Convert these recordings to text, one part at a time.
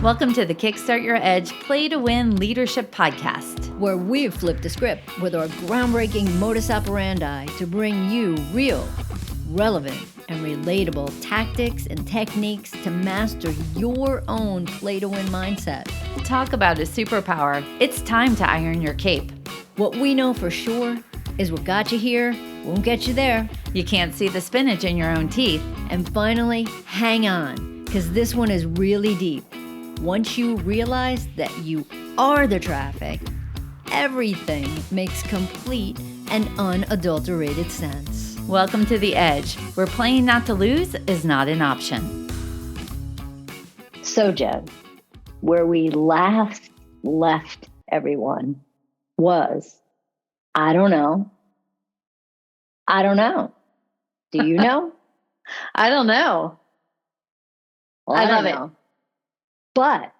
Welcome to the Kickstart Your Edge Play to Win Leadership Podcast, where we've flipped the script with our groundbreaking modus operandi to bring you real, relevant, and relatable tactics and techniques to master your own play to win mindset. Talk about a superpower. It's time to iron your cape. What we know for sure is what got you here won't get you there. You can't see the spinach in your own teeth. And finally, hang on, because this one is really deep. Once you realize that you are the traffic, everything makes complete and unadulterated sense. Welcome to The Edge, where playing not to lose is not an option. So, Jen, where we last left everyone was, I don't know. Do you know? I don't know. Well, I love know. it. But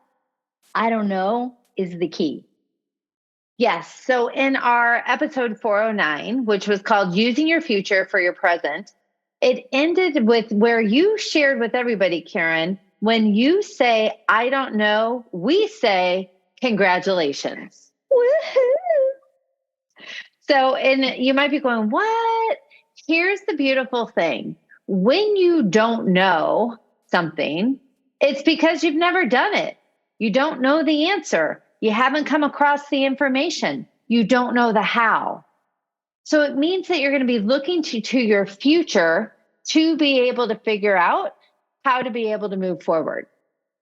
I don't know is the key. Yes. So in our episode 409, which was called Using Your Future for Your Present, it ended with where you shared with everybody, Karen, when you say, I don't know, we say, congratulations. Woohoo! So, and you might be going, what? Here's the beautiful thing. When you don't know something, it's because you've never done it. You don't know the answer. You haven't come across the information. You don't know the how. So it means that you're going to be looking to your future to be able to figure out how to be able to move forward.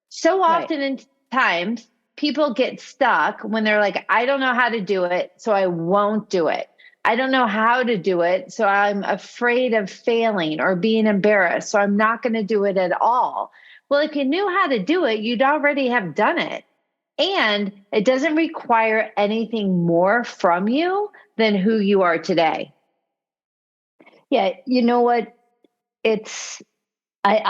So often in times, people get stuck when they're like, I don't know how to do it, so I won't do it. I don't know how to do it, so I'm afraid of failing or being embarrassed, so I'm not going to do it at all. Well, if you knew how to do it, you'd already have done it. And it doesn't require anything more from you than who you are today. Yeah, you know what? I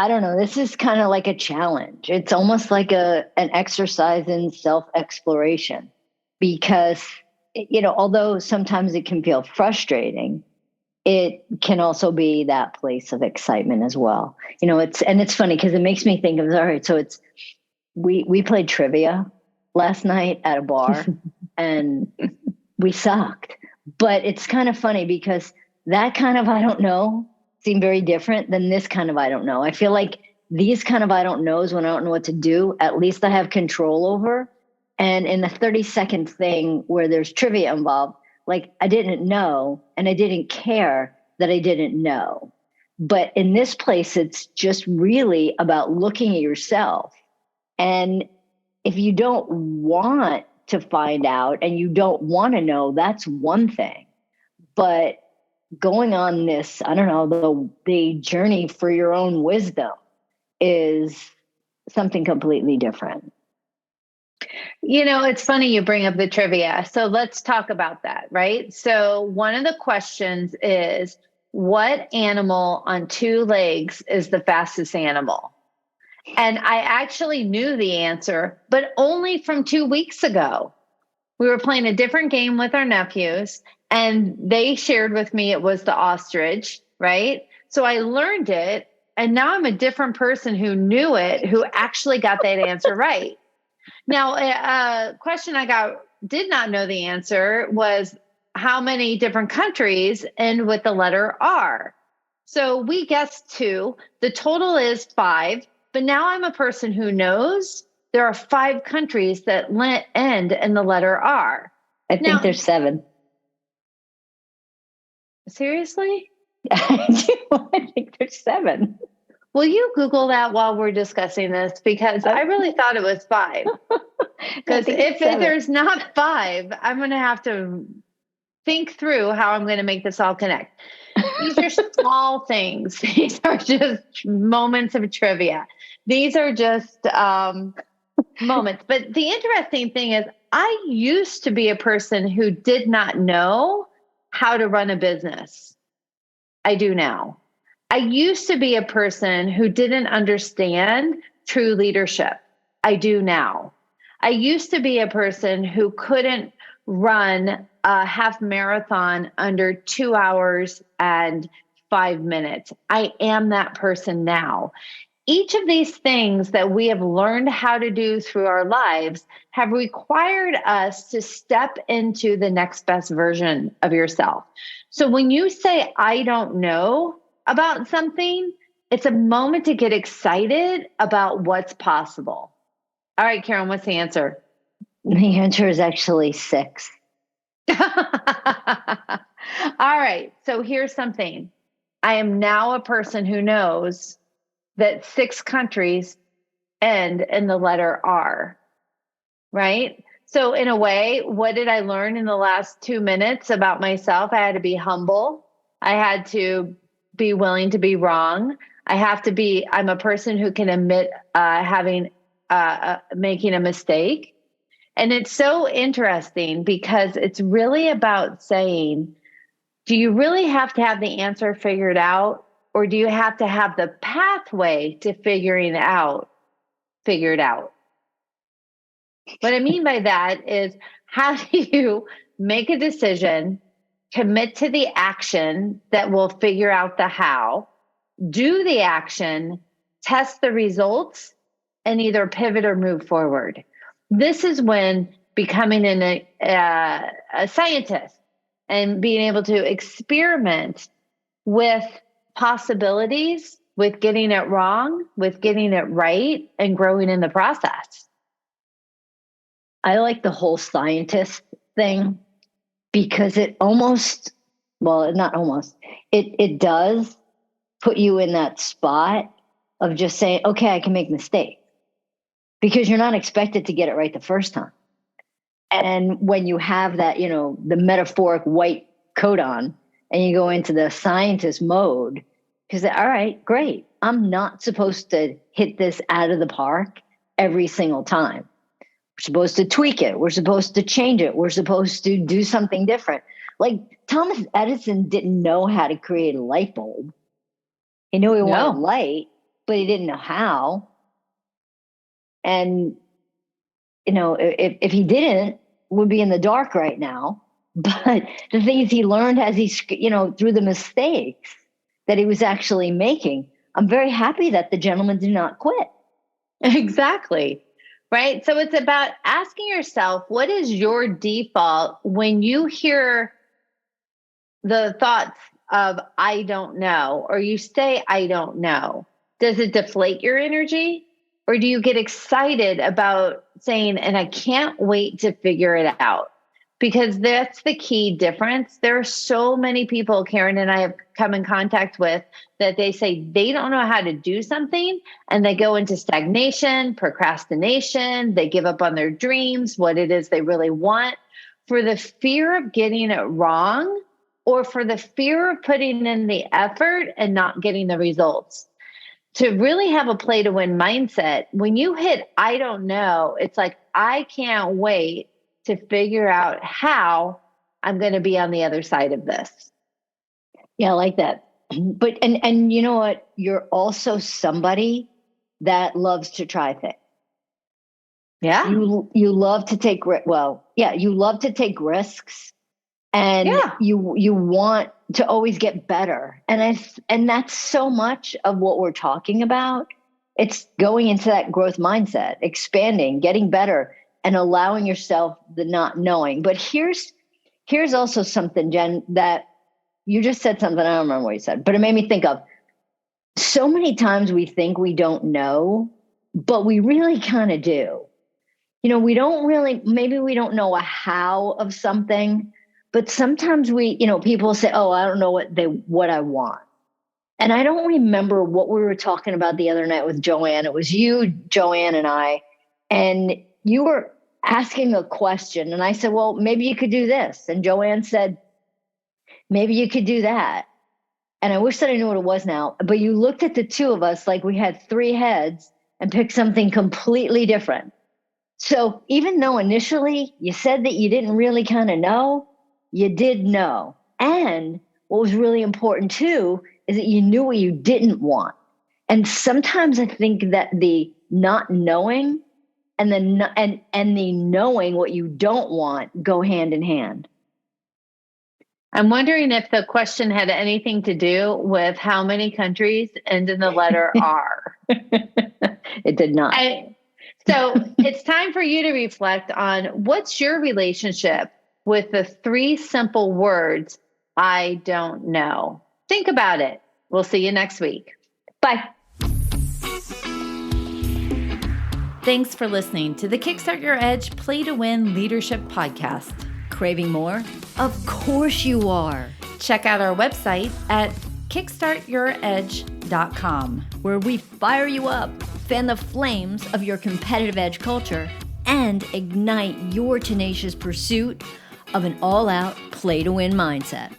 don't know. This is kind of like a challenge. It's almost like an exercise in self-exploration because, although sometimes it can feel frustrating, it can also be that place of excitement as well. It's funny because it makes me think of, all right, so we played trivia last night at a bar and we sucked. But it's kind of funny because that kind of I don't know seemed very different than this kind of I don't know. I feel like these kind of I don't knows when I don't know what to do, at least I have control over. And in the 30-second thing where there's trivia involved, like I didn't know and I didn't care that I didn't know. But in this place, it's just really about looking at yourself. And if you don't want to find out and you don't want to know, that's one thing. But going on this, I don't know, the journey for your own wisdom is something completely different. It's funny you bring up the trivia. So let's talk about that, right? So one of the questions is, what animal on two legs is the fastest animal? And I actually knew the answer, but only from 2 weeks ago. We were playing a different game with our nephews, and they shared with me it was the ostrich, right? So I learned it, and now I'm a different person who knew it, who actually got that answer right. Now, a question I did not know the answer was how many different countries end with the letter R. So we guessed 2. The total is 5. But now I'm a person who knows there are 5 countries that end in the letter R. I think there's 7. Seriously? I think there's 7. Will you Google that while we're discussing this? Because I really thought it was 5. Because if there's not 5, I'm going to have to think through how I'm going to make this all connect. These are small things. These are just moments of trivia. These are just moments. But the interesting thing is I used to be a person who did not know how to run a business. I do now. I used to be a person who didn't understand true leadership. I do now. I used to be a person who couldn't run a half marathon under 2 hours and 5 minutes. I am that person now. Each of these things that we have learned how to do through our lives have required us to step into the next best version of yourself. So when you say, I don't know about something, it's a moment to get excited about what's possible. All right, Karen, what's the answer? The answer is actually 6. All right. So here's something. I am now a person who knows that 6 countries end in the letter R, right? So in a way, what did I learn in the last 2 minutes about myself? I had to be humble. I had to be willing to be wrong. I'm a person who can admit making a mistake. And it's so interesting because it's really about saying, do you really have to have the answer figured out? Or do you have to have the pathway to figuring it out figured out? What I mean by that is, how do you make a decision, commit to the action that will figure out the how, do the action, test the results, and either pivot or move forward? This is when becoming a scientist and being able to experiment with possibilities, with getting it wrong, with getting it right, and growing in the process. I like the whole scientist thing because it does put you in that spot of just saying, okay, I can make mistakes, because you're not expected to get it right the first time. And when you have that, the metaphoric white coat on and you go into the scientist mode, because, all right, great. I'm not supposed to hit this out of the park every single time. We're supposed to tweak it. We're supposed to change it. We're supposed to do something different. Like Thomas Edison didn't know how to create a light bulb. He knew he wanted light, but he didn't know how. And, if he didn't, we'd be in the dark right now. But the things he learned as through the mistakes that he was actually making, I'm very happy that the gentleman did not quit. Exactly. Right. So it's about asking yourself, what is your default when you hear the thoughts of, I don't know, or you say, I don't know? Does it deflate your energy? Or do you get excited about saying, and I can't wait to figure it out? Because that's the key difference. There are so many people Karen and I have come in contact with that they say they don't know how to do something, and they go into stagnation, procrastination, they give up on their dreams, what it is they really want, for the fear of getting it wrong, or for the fear of putting in the effort and not getting the results. To really have a play to win mindset, when you hit, I don't know, it's like, I can't wait to figure out how I'm going to be on the other side of this. Yeah, I like that. But, and you know what? You're also somebody that loves to try things. Yeah. You love to take, you love to take risks, and you want to always get better. And that's so much of what we're talking about. It's going into that growth mindset, expanding, getting better, and allowing yourself the not knowing. But here's also something, Jen, that you just said something. I don't remember what you said, but it made me think of, so many times we think we don't know, but we really kind of do. We don't really, maybe we don't know a how of something, but sometimes people say, oh, I don't know what I want. And I don't remember what we were talking about the other night with Joanne. It was you, Joanne, and I, and you were asking a question. And I said, well, maybe you could do this. And Joanne said, maybe you could do that. And I wish that I knew what it was now, but you looked at the two of us like we had 3 heads and picked something completely different. So even though initially you said that you didn't really kind of know, you did know. And what was really important too is that you knew what you didn't want. And sometimes I think that the not knowing and the knowing what you don't want go hand in hand. I'm wondering if the question had anything to do with how many countries end in the letter R. It did not. So it's time for you to reflect on what's your relationship with the 3 simple words, I don't know. Think about it. We'll see you next week. Bye. Thanks for listening to the Kickstart Your Edge Play to Win Leadership Podcast. Craving more? Of course you are. Check out our website at kickstartyouredge.com, where we fire you up, fan the flames of your competitive edge culture, and ignite your tenacious pursuit of an all-out play-to-win mindset.